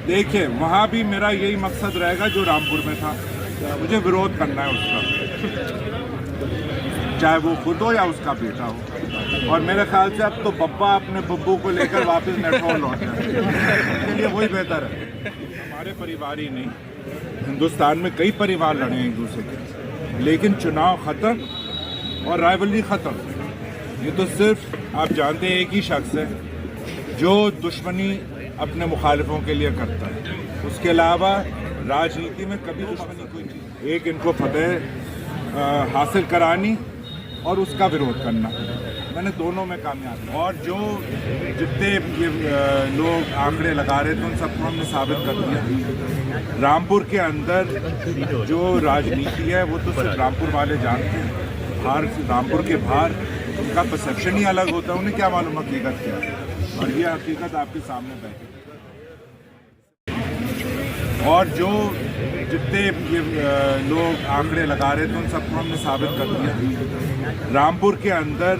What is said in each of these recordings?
देखिए, वहाँ भी मेरा यही मकसद रहेगा जो रामपुर में था। मुझे विरोध करना है उसका, चाहे वो खुद हो या उसका बेटा हो। और मेरे ख्याल से अब तो बब्बा अपने बब्बू को लेकर वापस मेट्रो लौट जाए, उसके लिए वही बेहतर है। हमारे परिवार ही नहीं, हिंदुस्तान में कई परिवार लड़े हैं एक दूसरे के, लेकिन चुनाव ख़त्म और राइवलरी ख़त्म। ये तो सिर्फ आप जानते हैं एक ही शख्स है जो दुश्मनी अपने मुखालिफों के लिए करता है। उसके अलावा राजनीति में कभी दुश्मनी कोई चीज़, एक इनको फतेह हासिल करानी और उसका विरोध करना, मैंने दोनों में कामयाब। और जो जितने लोग आंकड़े लगा रहे थे उन सबको हमने साबित कर दिया। रामपुर के अंदर जो राजनीति है वो तो सिर्फ रामपुर वाले जानते हैं, बाहर रामपुर के बाहर उनका परसेप्शन ही अलग होता है। उन्हें क्या मालूम हकीकत क्या है, और ये हकीकत आपके सामने बैठी। और जो जितने लोग आंकड़े लगा रहे थे उन सबको हमने साबित कर दिया। रामपुर के अंदर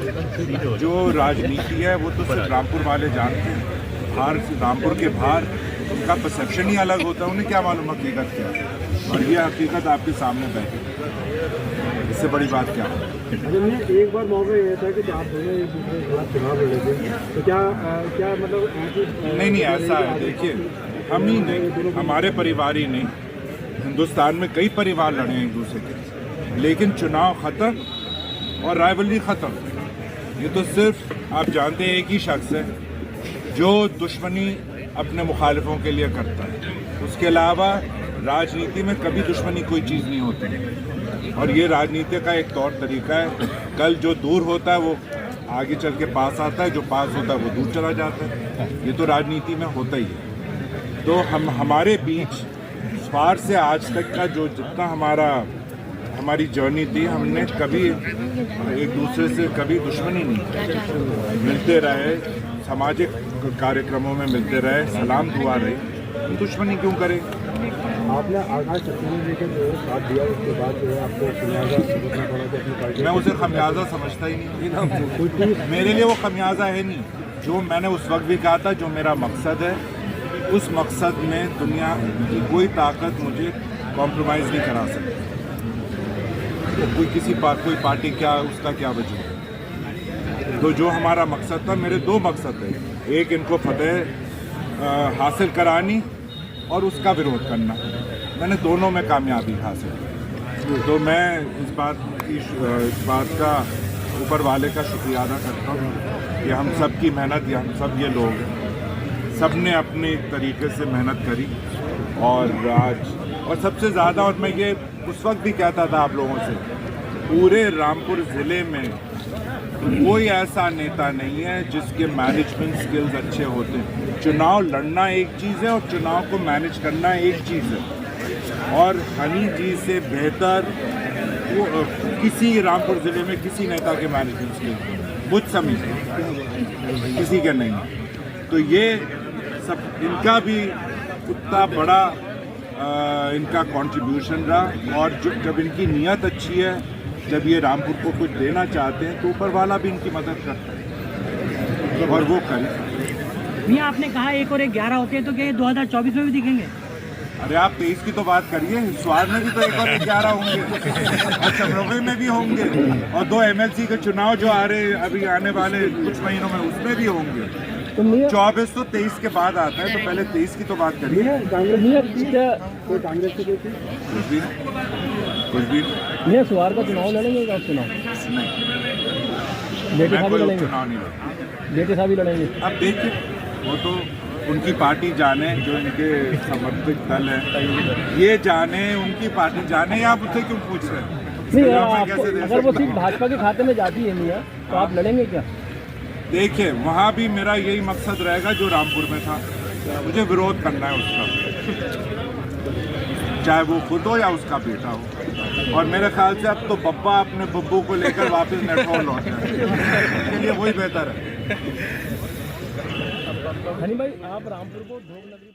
जो राजनीति है वो तो सिर्फ रामपुर वाले जानते हैं, बाहर रामपुर के बाहर उनका परसेप्शन ही अलग होता है। उन्हें क्या मालूम हकीकत क्या है, और ये हकीकत आपके सामने बैठी। इससे बड़ी बात क्या है? एक बार मौका ये था कि आप दोनों एक दूसरे के खिलाफ चुनाव लड़े थे, तो क्या मतलब नहीं ऐसा है। देखिए, हम ही नहीं, हमारे परिवार ही नहीं, हिंदुस्तान में कई परिवार लड़े हैं एक दूसरे के, लेकिन चुनाव ख़त्म और राइवलरी ख़त्म। ये तो सिर्फ आप जानते हैं एक ही शख्स है जो दुश्मनी अपने मुखालिफों के लिए करता है। उसके अलावा राजनीति में कभी दुश्मनी कोई चीज़ नहीं होती, और ये राजनीति का एक तौर तरीका है। कल जो दूर होता है वो आगे चल के पास आता है, जो पास होता है वो दूर चला जाता है। ये तो राजनीति में होता ही है। तो हमारे बीच स्वार से आज तक का जो जितना हमारी जर्नी थी, हमने कभी एक दूसरे से कभी दुश्मनी नहीं, मिलते रहे, सामाजिक कार्यक्रमों में मिलते रहे, सलाम दुआ रही। दुश्मनी क्यों करें? आपने आकाश चतुर्वेदी के जो साथ दिया उसके बाद जो है आपको खमियाजा भुगतना पड़ा कि अपनी पार्टी, मैं उसे खमियाजा समझता ही नहीं। मेरे लिए वो खमियाजा है नहीं। जो मैंने उस वक्त भी कहा था, जो मेरा मकसद है, उस मकसद में दुनिया की कोई ताकत मुझे कॉम्प्रोमाइज़ नहीं करा सकती। तो कोई पार्टी क्या, उसका क्या वजह। तो जो हमारा मकसद था, मेरे दो मकसद थे, एक इनको फतेह हासिल करानी और उसका विरोध करना, मैंने दोनों में कामयाबी हासिल की। तो मैं इस बात का ऊपर वाले का शुक्रिया अदा करता हूँ कि हम सब की मेहनत, या हम सब ये लोग हैं, सब ने अपने तरीके से मेहनत करी। और सबसे ज़्यादा, और मैं ये उस वक्त भी कहता था आप लोगों से, पूरे रामपुर ज़िले में कोई ऐसा नेता नहीं है जिसके मैनेजमेंट स्किल्स अच्छे होते हैं। चुनाव लड़ना एक चीज़ है और चुनाव को मैनेज करना एक चीज़ है। और हनी जी से बेहतर वो किसी रामपुर ज़िले में किसी नेता के मैनेजमेंट स्किल्स मुझ समझ किसी के नहीं। तो ये सब इनका भी उतना बड़ा इनका कंट्रीब्यूशन रहा। और जब इनकी नीयत अच्छी है, जब ये रामपुर को कुछ देना चाहते हैं, तो ऊपर वाला भी इनकी मदद करता है, और वो करें। भैया आपने कहा 1 और 1 11 होते हैं, तो क्या ये 2024 में भी दिखेंगे? अरे आप 23 की तो बात करिए, स्वार में भी तो 1 और 1 11 होंगे, और चमरोली में भी होंगे, और 2 MLC के चुनाव जो आ रहे अभी आने वाले कुछ महीनों में, उसमें भी होंगे। 24 तो 23 के बाद आता है, तो पहले 23 की तो बात करिए। कांग्रेस से कुछ भी नहीं, स्वार का चुनाव लड़ेंगे आप? चुनाव बेटे साहब लड़ेंगे? चुनाव नहीं लड़ेंगे, बेटे साहब ही लड़ेंगे। अब देखिए, वो तो उनकी पार्टी जाने, जो इनके समर्थित दल है ये जाने, उनकी पार्टी जाने, आप उससे क्यों पूछ रहे हैं? नहीं, अगर वो सीट भाजपा के खाते में जाती है मियां, तो आप लड़ेंगे क्या? देखिए, वहाँ भी मेरा यही मकसद रहेगा जो रामपुर में था। मुझे विरोध करना है उसका, चाहे वो खुद हो या उसका बेटा हो। और मेरे ख्याल से अब तो बब्बा अपने बब्बू को लेकर वापस मेट्रो लौट जाए, उसके लिए वही बेहतर है। हनी भाई, आप रामपुर को ढोक नगरी